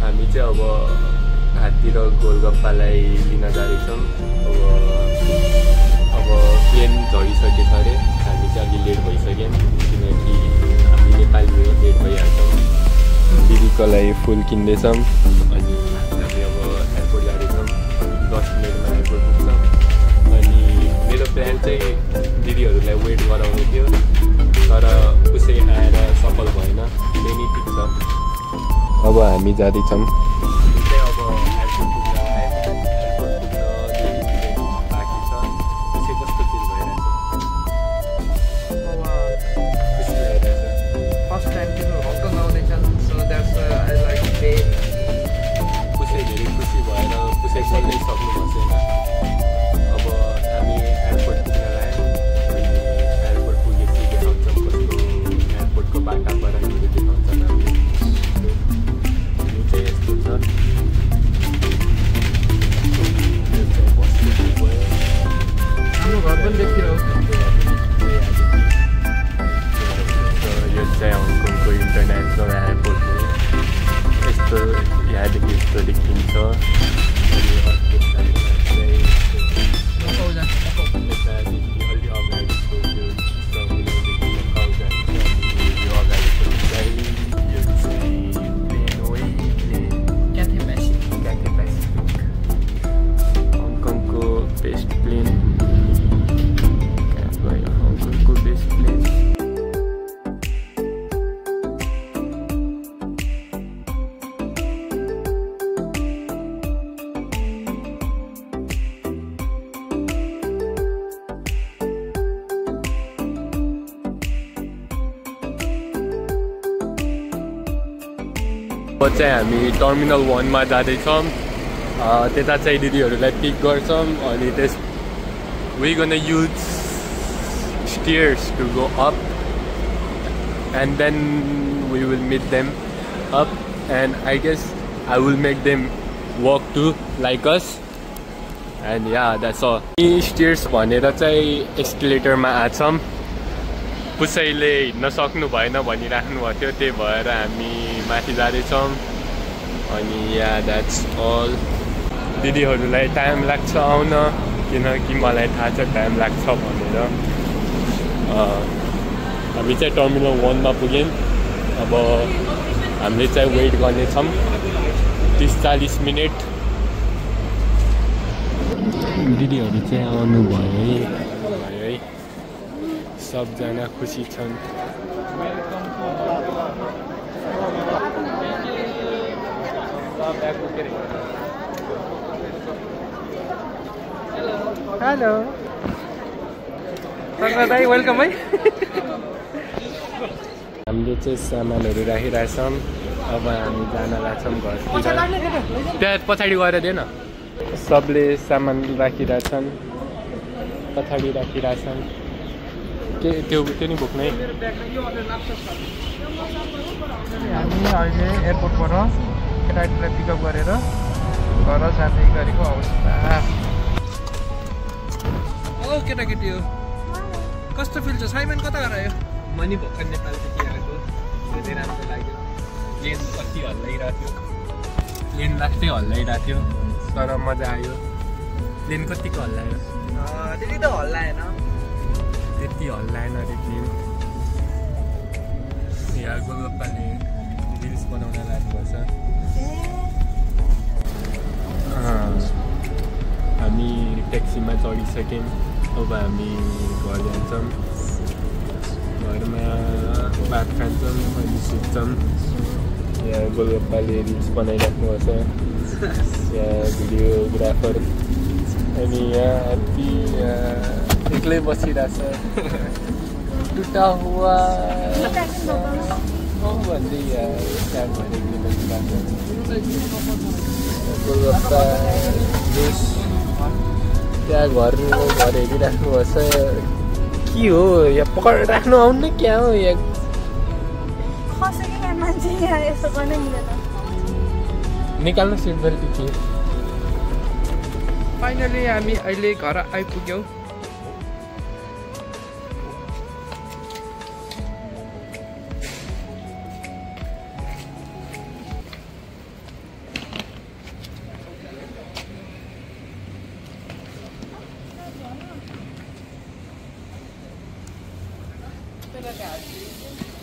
हामी चाहिँ अब हात्ती र गोलगप्पालाई लिन जाँदैछौँ। अब प्लेन झरिसकेछ अरे, हामी चाहिँ अलि लेट भइसक्यौँ किनकि हामी नेपाली हो, लेट भइहाल्छौँ। दिदीको लागि फुल किन्दैछौँ अनि हामी अब एयरपोर्ट जाँदैछौँ। 10 मिनटमा एयरपोर्ट पुग्छौँ। अनि मेरो प्लान चाहिँ दिदीहरूलाई वेट गराउने थियो, तर उसै आएर सफल भएन। प्लेनै ठिक छ। अब हामी जाँदैछौँ। अब एयरपोर्ट पुग्न आयो। एयरपोर्ट पुग्न 2 मिनट बाँकी छ। खुसी कस्तो फिल भइरहेछ? खुसी भइरहेछ। फर्स्ट टाइम तिम्रो हङकङ आउँदैछन्, so that's I like day. खुसी धेरै खुसी भएर खुसी बोल्नै सक्नु भएको छैन। अब हामी एयरपोर्ट पुग्न आयो। अनि एयरपोर्ट पुगेपछि देखाउँछौँ कस्तो एयरपोर्टको वातावरणहरू देखाउँछन् हामीले। यो चाहिँ यस्तो छ। हाम्रो घर पनि देखिरहोस्। यो चाहिँ हङकङको इन्टरनेसनल एयरपोर्ट हो। यस्तो यहाँदेखि यस्तो देखिन्छ। अनि अर्को साइडमा चाहिँ यतादेखि अलि अगाडिको त्यो टर्मिनलदेखि मकाउ जान्छ। अनि यो अगाडिको चाहिँ यो चाहिँ प्लेन हो। Plane Cathay Pacific. Cathay Pacific हङकङको बेस्ट प्लेन। कहाँ गयो हङकङको बेस्ट प्लेन? अब चाहिँ हामी टर्मिनल 1 मा जाँदैछौँ। त्यता चाहिँ दिदीहरूलाई पिक गर्छौँ। अनि त्यस we gonna use stairs to go up and then we will meet them up and I guess I will make them walk to like us and yeah that's all. यी stairs भनेर चाहिँ एस्केलेटरमा आछौँ। कसैले हिँड्न सक्नु भएन भनिराख्नु भएको थियो, त्यही भएर हामी माथि जाँदैछौँ। अनि या द्याट्स अल। दिदीहरूलाई टाइम लाग्छ आउन, किनकि मलाई थाहा छ टाइम लाग्छ भनेर। हामी चाहिँ टर्मिनल 1 मा पुग्यौँ। अब हामीले चाहिँ वेट गर्नेछौँ 30-40 मिनट। दिदीहरू चाहिँ आउनु भयो है। सबजना खुसी छन्। हेलो दाइ, वेलकम है। हामीले चाहिँ सामानहरू राखिरहेछौँ। अब हामी जान लाग्छौँ घरतिर। त्यहाँ पछाडि गएर दिएन। सबले सामान राखिरहेछन्, पछाडि राखिरहेछन्। के त्यो नि बोक्ने। हामी अहिले एयरपोर्टबाट केटाकेटीलाई पिकअप गरेर घर जाँदै गरेको अवस्था। ओ केटाकेटी हो, कस्तो फिल छ? साइमन कता गरायो? म नि भर्खर नेपालदेखि आएको। त्यो चाहिँ राम्रो लाग्यो। प्लेन कति हल्लाइरहेको थियो, प्लेन लास्टै हल्लाइरहेको थियो, तर मजा आयो। प्लेन कतिको हल्लायो? त्यति त हल्लाएन, त्यति हल्लाएन अरे प्लेन। यहाँ गोलगप्पाले रिल्स बनाउन लाग्नुपर्छ। हामी ट्याक्सीमा चढिसक्यौँ। अब हामी घर जान्छौँ। घरमा भात खान्छौँ अनि सुत्छौँ। यहाँ गोलगप्पाले रिल्स बनाइराख्नुपर्छ। यहाँ भिडियोग्राफर अनि यहाँ हात्ती एक्लै बसिरहेछ। टुटा हुआ भन्दै यहाँ गोलगप्पा जुस त्यहाँ घर हेरिराख्नुपर्छ। के हो यहाँ पकाएर राख्नु आउनु क्या हो? यहाँ निकाल्नु सिट बेल्ट के? फाइनली हामी अहिले घर आइपुग्यौँ। Ito na kasi.